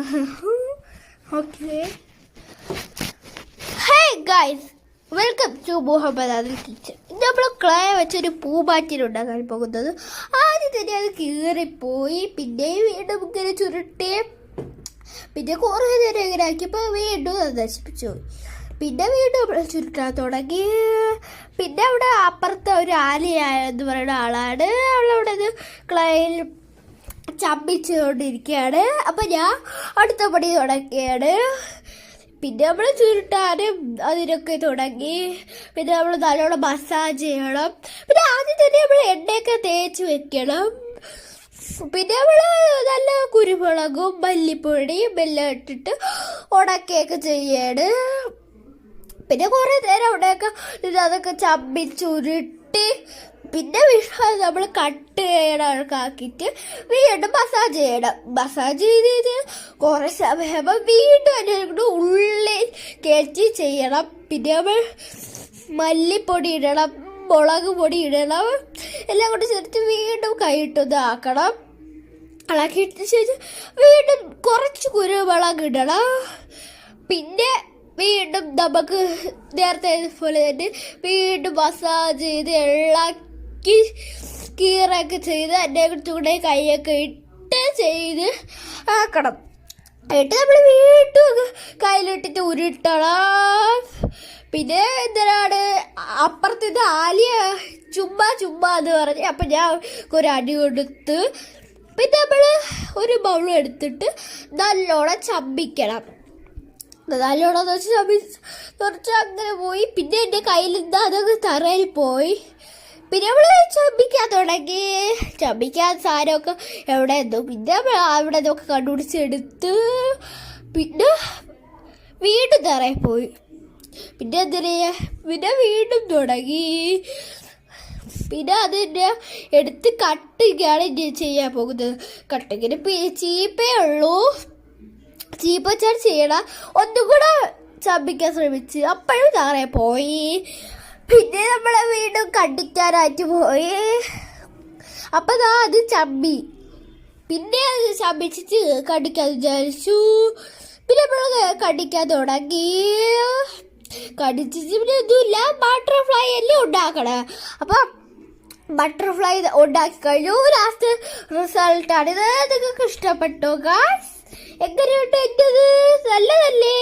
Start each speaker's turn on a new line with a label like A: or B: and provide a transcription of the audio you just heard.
A: Okay. Hey guys, welcome to Muhammad Adil kitchen. നമ്മൾ clay വെച്ചൊരു പൂമ്പാറ്റിനുണ്ടാക്കാൻ പോകുന്നത്. ആദ്യം തന്നെ അത് കീറിപ്പോയി, പിന്നെ വീണ്ടും ഇങ്ങനെ ചുരുട്ടി, പിന്നെ കുറേ നേരം ഇങ്ങനെ ആക്കിയപ്പോൾ വീണ്ടും അത് നശിപ്പിച്ചു പോയി. പിന്നെ വീണ്ടും നമ്മൾ ചുരുട്ടാൻ തുടങ്ങി. പിന്നെ അവിടെ അപ്പുറത്തെ ഒരു ആലിയായെന്ന് പറയുന്ന ആളാണ്, അവളവിടെ ഇത് ക്ലേയിൽ ചമ്മിച്ചുകൊണ്ടിരിക്കുകയാണ്. അപ്പം ഞാൻ അടുത്ത പണി തുടങ്ങിയാണ്. പിന്നെ നമ്മൾ ചുരുട്ടാനും അതിനൊക്കെ തുടങ്ങി. പിന്നെ നമ്മൾ നല്ലോണം മസാജ് ചെയ്യണം. പിന്നെ ആദ്യം തന്നെ നമ്മൾ എണ്ണയൊക്കെ തേച്ച് വെക്കണം. പിന്നെ നമ്മൾ നല്ല കുരുമുളകും മല്ലിപ്പൊടിയും എല്ലാം ഇട്ടിട്ട് ഉണക്കുകയൊക്കെ ചെയ്യാണ്. പിന്നെ കുറേ നേരം അവിടെയൊക്കെ അതൊക്കെ ചമ്മിച്ചുരുട്ടി പിന്നെ നമ്മൾ കട്ട് ചെയ്യണക്കാക്കിയിട്ട് വീണ്ടും മസാജ് ചെയ്യണം. മസാജ് ചെയ്ത് കുറേ സമയം വീണ്ടും അതിൻ്റെ ഉള്ളിൽ കയറ്റി ചെയ്യണം. പിന്നെ നമ്മൾ മല്ലിപ്പൊടി ഇടണം, മുളക് പൊടി ഇടണം, എല്ലാം കൂടി ചേർത്ത് വീണ്ടും കൈയിട്ടൊന്ന് ആക്കണം. ഇളക്കിയിട്ട് ശേഷം വീണ്ടും കുറച്ച് കുരുമുളക് ഇടണം. പിന്നെ വീണ്ടും നമുക്ക് നേരത്തെ പോലെ തന്നെ വീണ്ടും മസാജ് ചെയ്ത് ഇളക്കി കീറൊക്കെ ചെയ്ത് എൻ്റെ ചൂടെ കൈയൊക്കെ ഇട്ട് ചെയ്ത് ആക്കണം. എന്നിട്ട് നമ്മൾ വീണ്ടും കയ്യിലിട്ടിട്ട് ഉരുട്ടണം. പിന്നെ എന്തിനാണ് അപ്പുറത്തേത് ആലിയ ചുമ്മാ എന്ന് പറഞ്ഞ് അപ്പം ഞാൻ ഒരു അടി കൊടുത്ത്. പിന്നെ നമ്മൾ ഒരു ബൗൾ എടുത്തിട്ട് നല്ലോണം ചമ്മിക്കണം. നല്ലോണമെന്ന് വെച്ച് കുറച്ച് അങ്ങനെ പോയി. പിന്നെ എൻ്റെ കയ്യിൽ നിന്ന് അതൊക്കെ തറയിൽ പോയി. പിന്നെ നമ്മൾ ചമ്മിക്കാൻ തുടങ്ങി. ചമ്മിക്കാൻ സാധനമൊക്കെ എവിടെ എന്തോ പിന്നെ നമ്മൾ അവിടെ നിന്നൊക്കെ കണ്ടുപിടിച്ചെടുത്ത് പിന്നെ വീണ്ടും തറയിൽ പോയി. പിന്നെ എന്തിനാ പിന്നെ വീണ്ടും തുടങ്ങി. പിന്നെ അതിൻ്റെ എടുത്ത് കട്ടിങ്ങാണ് ഇനി ചെയ്യാൻ പോകുന്നത്. കട്ടിങ്ങിന് ചീപ്പേ ഉള്ളൂ. ചീപ്പ് വെച്ചാൽ ചെയ്യണം. ഒന്നും കൂടെ ചമ്മിക്കാൻ ശ്രമിച്ച് അപ്പോഴും താറേ പോയി. പിന്നെ നമ്മളെ വീണ്ടും കണ്ടിക്കാനായിട്ട് പോയി. അപ്പം അത് ചമ്മി. പിന്നെ അത് ചമ്മിച്ചിട്ട് കടിക്കാൻ വിചാരിച്ചു. പിന്നെ നമ്മൾ കടിക്കാൻ തുടങ്ങി. കടിച്ചിട്ട് പിന്നെ ഒന്നുമില്ല, ബട്ടർഫ്ലൈ എല്ലാം ഉണ്ടാക്കണം. അപ്പം ബട്ടർഫ്ലൈ ഉണ്ടാക്കി കഴിഞ്ഞു. ലാസ്റ്റ് റിസൾട്ടാണ് ഇത്. നിങ്ങൾക്ക് ഇഷ്ടപ്പെട്ടോ ഗായ്സ്? എങ്ങനെയുണ്ട്? എൻ്റെ നല്ലതല്ലേ?